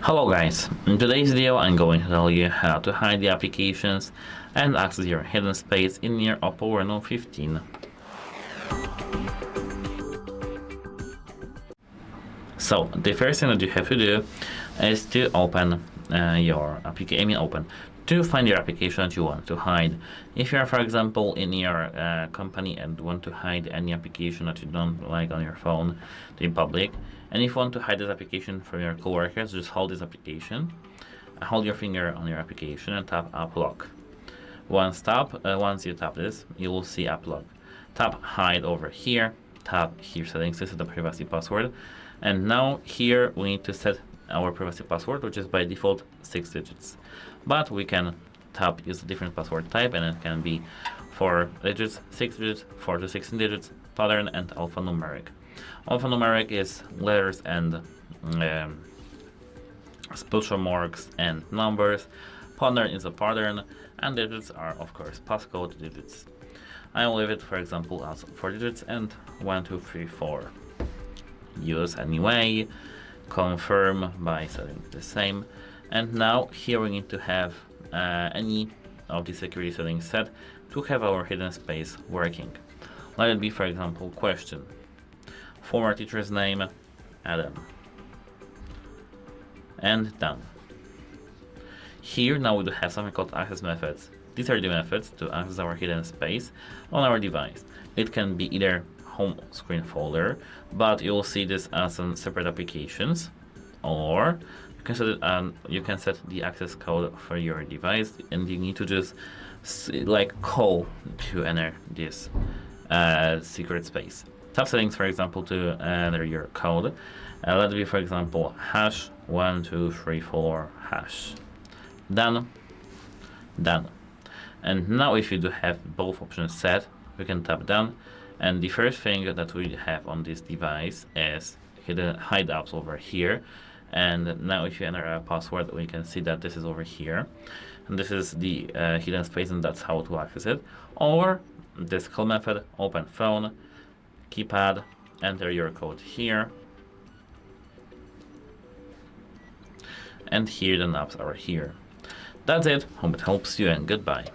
Hello guys, in today's video I'm going to tell you how to hide the applications and access your hidden space in your OPPO Reno 15. So the first thing that you have to do is to open your application. To find your application that you want to hide. If you are, for example, in your company and want to hide any application that you don't like on your phone to the public, and if you want to hide this application from your coworkers, just hold this application, hold your finger on your application and tap App Lock. Once you tap this, you will see App Lock. Tap Hide over here, tap here Settings, this is the privacy password, and now here we need to set our privacy password, which is by default 6 digits. But we can use a different password type, and it can be 4 digits, 6 digits, 4 to 16 digits, pattern, and alphanumeric. Alphanumeric is letters and special marks and numbers. Pattern is a pattern, and digits are, of course, passcode digits. I will leave it, for example, as 4 digits and 1, 2, 3, 4. Use anyway. Confirm by setting the same. And now here we need to have any of the security settings set to have our hidden space working. Let it be, for example, question. Former teacher's name, Adam. And done. Here now we do have something called access methods. These are the methods to access our hidden space on our device. It can be either home screen folder, but you will see this as separate applications, or you can set the access code for your device, and you need to just call to enter this secret space. Tap settings, for example, to enter your code. Let it be, for example, #1234#. Done. And now if you do have both options set, we can tap done. And the first thing that we have on this device is hidden hide apps over here. And now if you enter a password, we can see that this is over here. And this is the hidden space, and that's how to access it. Or this call method, open phone, keypad, enter your code here. And here the apps are here. That's it. Hope it helps you, and goodbye.